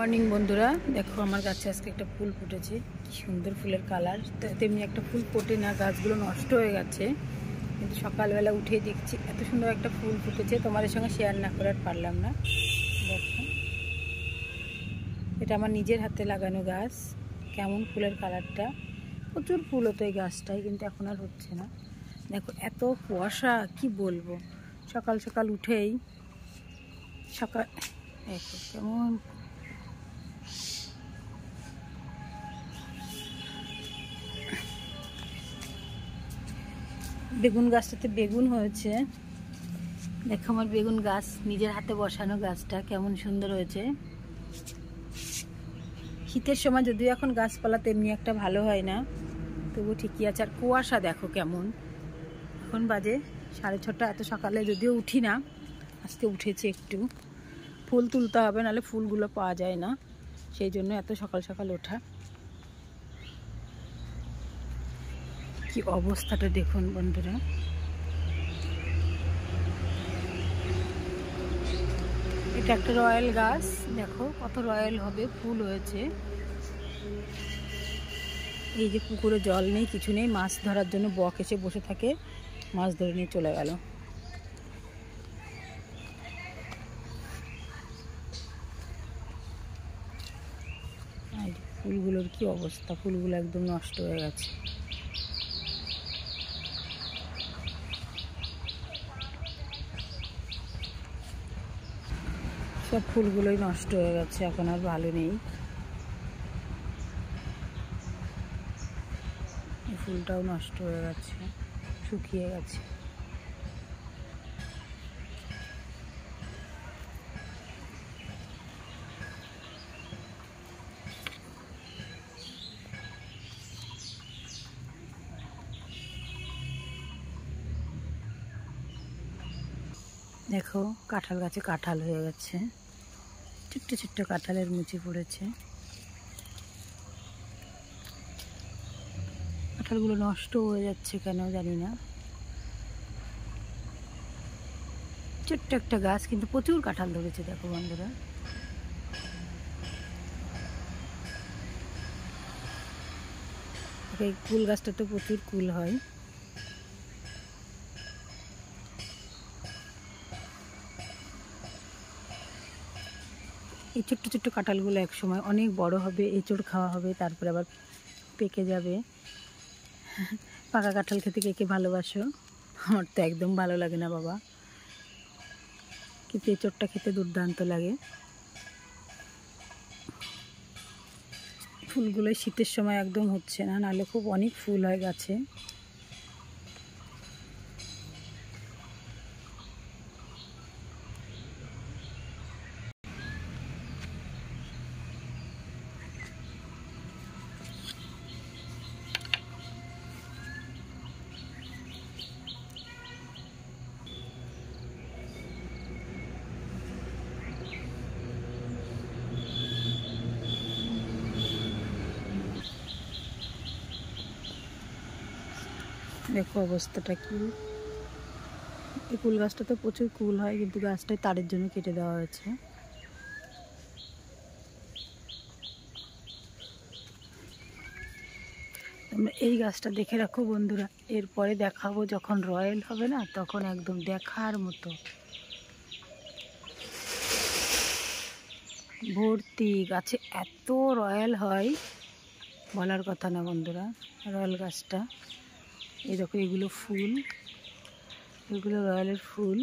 Morning বন্ধুরা, দেখো আমার গাছে আজকে একটা ফুল ফুটেছে। কি সুন্দর ফুলের কালার। তেমনি একটা ফুল ফোটে না, গাছগুলো নষ্ট হয়ে গেছে, কিন্তু সকালবেলা উঠে দেখছি এত সুন্দর একটা ফুল ফুটেছে। তোমাদের সঙ্গে শেয়ার না করে আর পারলাম না। দেখো, এটা আমার নিজের হাতে লাগানো গাছ। কেমন ফুলের কালারটা, প্রচুর ফুল হতো এই গাছটায়, কিন্তু এখন আর হচ্ছে না। দেখো এত কুয়াশা, কি বলবো। সকাল সকাল উঠেই দেখো কেমন বেগুন গাছটাতে বেগুন হয়েছে। দেখো আমার বেগুন গাছ, নিজের হাতে বসানো গাছটা কেমন সুন্দর হয়েছে। শীতের সময় যদিও এখন গাছপালা তেমনি একটা ভালো হয় না, তবু ঠিকই আছে। আর কুয়াশা দেখো কেমন। এখন বাজে 6:30। এত সকালে যদিও উঠি না, আজকে উঠেছি একটু। ফুল তুলতে হবে, নাহলে ফুলগুলো পাওয়া যায় না, সেই জন্য এত সকাল সকাল ওঠা। কি অবস্থাটা দেখুন বন্ধুরা। এটা একটা রয়্যাল গাছ, দেখো কত রয়্যাল হবে, ফুল হয়েছে। এই যে পুকুরে জল নেই, কিছু নেই, মাছ ধরার জন্য বক এসে বসে থাকে, মাছ ধরে নিয়ে চলে গেল। ফুলগুলোর কি অবস্থা, ফুলগুলো একদম নষ্ট হয়ে গেছে। সব ফুলগুলোই নষ্ট হয়ে গেছে, এখন আর ভালো নেই। এই ফুলটাও নষ্ট হয়ে গেছে, শুকিয়ে গেছে। দেখো কাঁঠাল গাছে কাঁঠাল হয়ে গেছে, ছোট্ট ছোট্ট কাঁঠালের মুচি পড়েছে। কাঁঠালগুলো নষ্ট হয়ে যাচ্ছে কেন জানি না। ছোট্ট একটা গাছ, কিন্তু প্রচুর কাঁঠাল ধরেছে। দেখো বন্ধুরা, এই কুল গাছটাতে প্রচুর কুল হয়। এই ছোট্ট ছোট্ট কাঁঠালগুলো এক সময় অনেক বড় হবে, এঁচড় খাওয়া হবে, তারপরে আবার পেকে যাবে। পাকা কাঁঠাল খেতে কে কে ভালোবাসো? আমার তো একদম ভালো লাগে না বাবা, কিন্তু এঁচড়টা খেতে দুর্দান্ত লাগে। ফুলগুলো শীতের সময় একদম হচ্ছে না, নাহলে খুব অনেক ফুল হয় গাছে। দেখো অবস্থাটা কি। এই কুল গাছটা তো প্রচুর কুল হয়, কিন্তু গাছটায় তারের জন্য কেটে দেওয়া হয়েছে। তোমরা এই গাছটা দেখে রাখো বন্ধুরা, এরপরে দেখাবো যখন রয়্যাল হবে না, তখন একদম দেখার মতো ভর্তি গাছে এত রয়্যাল হয়, বলার কথা না বন্ধুরা। রয়্যাল গাছটা এই দেখো, এগুলো ফুল, এগুলো রয়্যালের ফুল।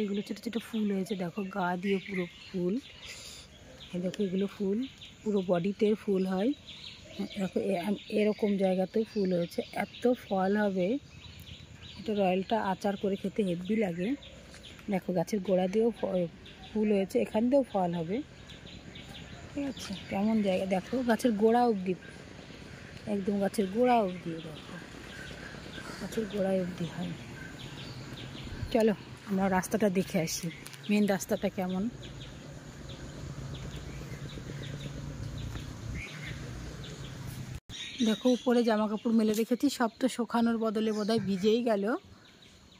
এগুলো ছোটো ছোটো ফুল হয়েছে, দেখো গা দিয়ে পুরো ফুল। এই দেখো এগুলো ফুল, পুরো বডিতে ফুল হয়। দেখো এরকম জায়গাতেও ফুল হয়েছে, এত ফল হবে। এটা রয়্যালটা আচার করে খেতে হেভি লাগে। দেখো গাছের গোড়া দিয়েও ফুল হয়েছে, এখান দিয়েও ফল হবে। ঠিক আছে, কেমন জায়গা দেখো, গাছের গোড়া অবধি, একদম গাছের গোড়া অবধি। দেখো গাছের গোড়ায় অবধি হয়। চলো আমরা রাস্তাটা দেখে আসি, মেন রাস্তাটা কেমন। দেখো উপরে জামা কাপড় মেলে রেখেছি, সব তো শুকানোর বদলে বোধহয় ভিজেই গেল।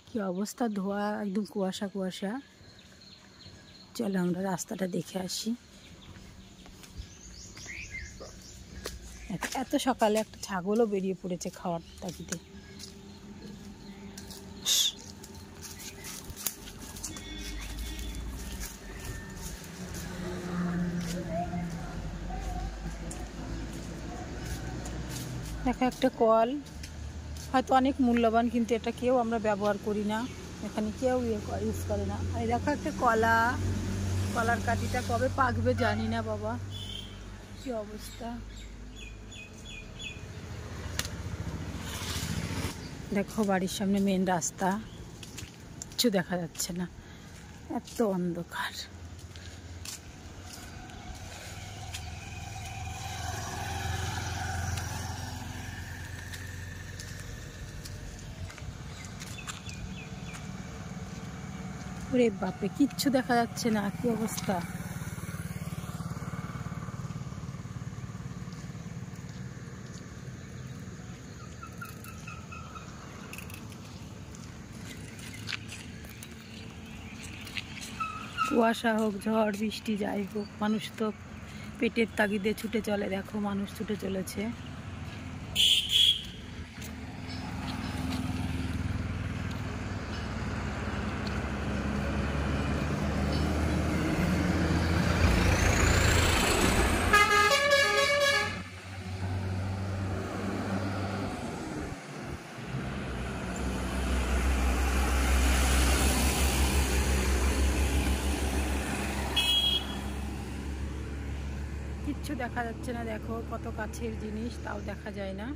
কি অবস্থা, ধোয়া, একদম কুয়াশা কুয়াশা। চলো আমরা রাস্তাটা দেখে আসি। এত সকালে একটা ছাগলও বেরিয়ে পড়েছে খাওয়ার তাগিদে। দেখো একটা কল, হয়তো অনেক মূল্যবান, কিন্তু এটা কেউ আমরা ব্যবহার করি না, এখানে কেউ ইউজ করে না। আর দেখো একটা কলা, কলার কাঠিটা কবে পাকবে জানি না বাবা, কি অবস্থা। দেখো বাড়ির সামনে মেন রাস্তা, কিছু দেখা যাচ্ছে না, এত অন্ধকার। ওরে বাপরে, কিচ্ছু দেখা যাচ্ছে না, কি অবস্থা। কুয়াশা হোক, ঝড় বৃষ্টি যাই হোক, মানুষ তো পেটের তাগিদে ছুটে চলে। দেখো মানুষ ছুটে চলেছে। কিচ্ছু দেখা যাচ্ছে না, দেখো কত কাছের জিনিস তাও দেখা যায় না।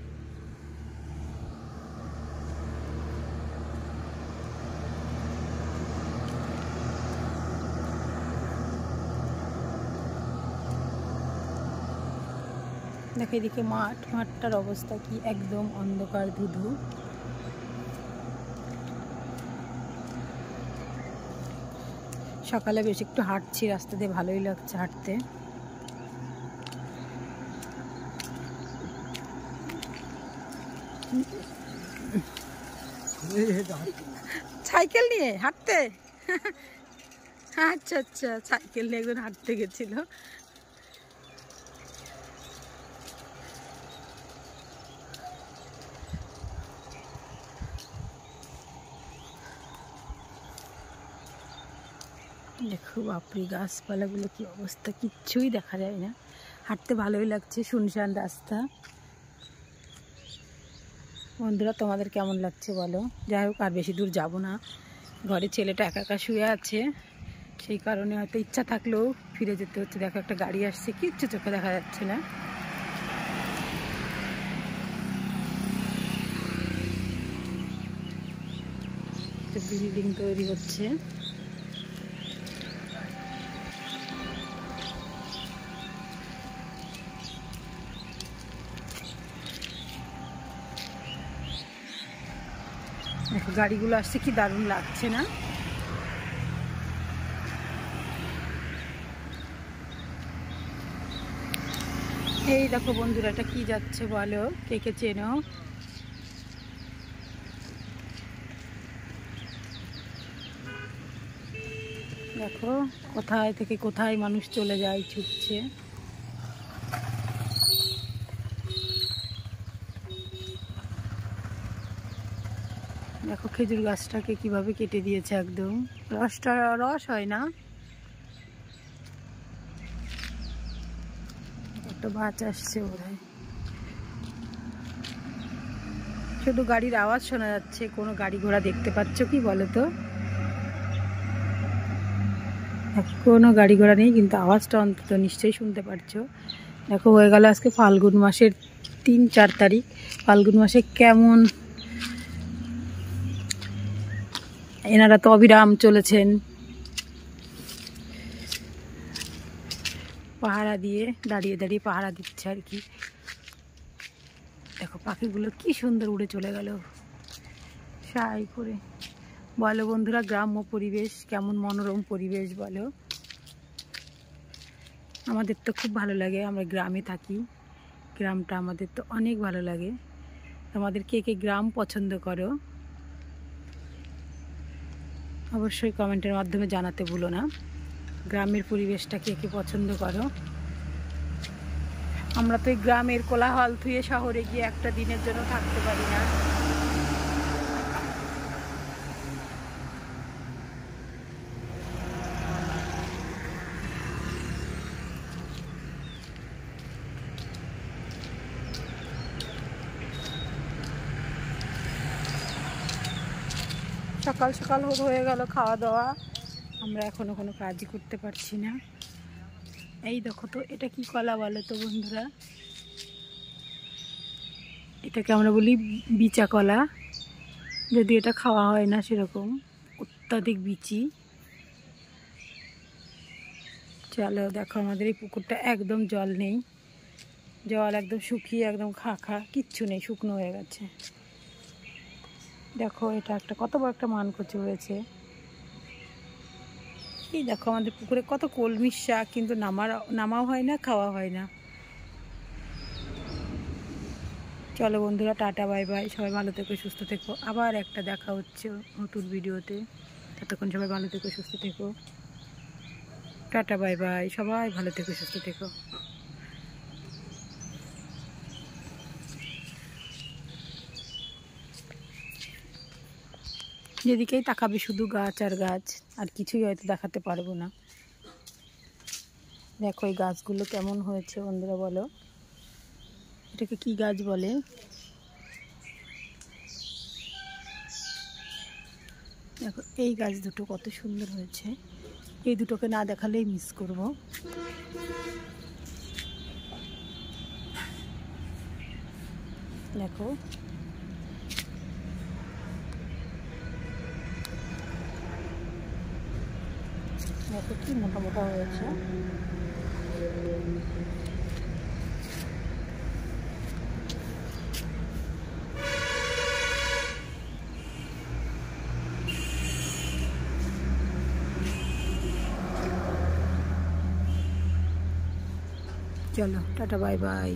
দেখো এদিকে মাঠটার অবস্থা কি, একদম অন্ধকার ধুধু। সকালে বেশ একটু হাঁটছি রাস্তা দিয়ে, ভালোই লাগছে হাঁটতে। সাইকেল নিয়ে হাঁটতে? আচ্ছা আচ্ছা, সাইকেল নিয়ে একজন হাঁটতে গেছিল। দেখো বাপরি, গাছপালাগুলো কি অবস্থা, কিচ্ছুই দেখা যায় না। হাঁটতে ভালোই লাগছে, শুনশান রাস্তা। বন্ধুরা তোমাদের কেমন লাগছে বলো। যাই হোক, আর বেশি দূর যাব না, ঘরে ছেলেটা একা একা শুয়ে আছে, সেই কারণে হয়তো ইচ্ছা থাকলেও ফিরে যেতে হচ্ছে। দেখো একটা গাড়ি আসছে, কিচ্ছু চোখে দেখা যাচ্ছে না। বিল্ডিং তৈরি হচ্ছে। দেখো গাড়িগুলো আসছে, কি দারুণ লাগছে না? এই দেখো বন্ধুরা, এটা কি যাচ্ছে বলো, কে কে চেনো? দেখো কোথায় থেকে কোথায় মানুষ চলে যায়, ছুটছে। দেখো খেজুর গাছটাকে কিভাবে কেটে দিয়েছে, একদম রস হয় না। একটা বাস আসছে বোধহয়, শুধু গাড়ির আওয়াজ শোনা যাচ্ছে, কোনো গাড়ি ঘোড়া দেখতে পাচ্ছ কি বলো তো? কোনো গাড়ি ঘোড়া নেই, কিন্তু আওয়াজটা অন্তত নিশ্চয়ই শুনতে পারছো। দেখো হয়ে গেল আজকে ফাল্গুন মাসের 3-4 তারিখ। ফাল্গুন মাসে কেমন এনারা তো অবিরাম চলেছেন পাহারা দিয়ে, দাঁড়িয়ে দাঁড়িয়ে পাহারা দিচ্ছে আর কি। দেখো পাখিগুলো কি সুন্দর উড়ে চলে গেল সাই করে। বলো বন্ধুরা, গ্রাম্য পরিবেশ কেমন মনোরম পরিবেশ বলো। আমাদের তো খুব ভালো লাগে, আমরা গ্রামে থাকি, গ্রামটা আমাদের তো অনেক ভালো লাগে। তোমাদের কে কে গ্রাম পছন্দ করো অবশ্যই কমেন্টের মাধ্যমে জানাতে ভুলো না। গ্রামের পরিবেশটা কে কে পছন্দ করো। আমরা তো এই গ্রামের কোলাহল থুয়ে শহরে গিয়ে একটা দিনের জন্য থাকতে পারি না। সকাল সকাল হয়ে গেল খাওয়া দাওয়া, আমরা এখনো কোনো কাজই করতে পারছি না। এই দেখো তো, এটা কি কলা বলো তো বন্ধুরা? এটাকে আমরা বলি বিচা কলা, যদি এটা খাওয়া হয় না সেরকম, অত্যাধিক বিচি। চলো দেখো, আমাদের এই পুকুরটা একদম জল নেই, জল একদম শুকিয়ে একদম খা কিচ্ছু নেই, শুকনো হয়ে গেছে। দেখো এটা একটা কত বড় একটা মানকচু হয়েছে। এই দেখো আমাদের পুকুরে কত কলমির শাক, কিন্তু নামাও হয় না, খাওয়া হয় না। চলো বন্ধুরা, টাটা বাই বাই, সবাই ভালো থেকো সুস্থ থেকো, আবার একটা দেখা হচ্ছে নতুন ভিডিওতে। ততক্ষণ সবাই ভালো থেকো সুস্থ থেকো, টাটা বাই বাই, সবাই ভালো থেকো সুস্থ থেকো। যেদিকেই তাকাবে শুধু গাছ আর গাছ, আর কিছুই হয়তো দেখাতে পারবো না। দেখো এই গাছগুলো কেমন হয়েছে বন্ধুরা বলো, এটাকে কি গাছ বলে? দেখো এই গাছ দুটো কত সুন্দর হয়েছে, এই দুটোকে না দেখালেই মিস করব। দেখো দেখো কি মোটা মোটা হয়েছে। চলো টাটা বাই বাই।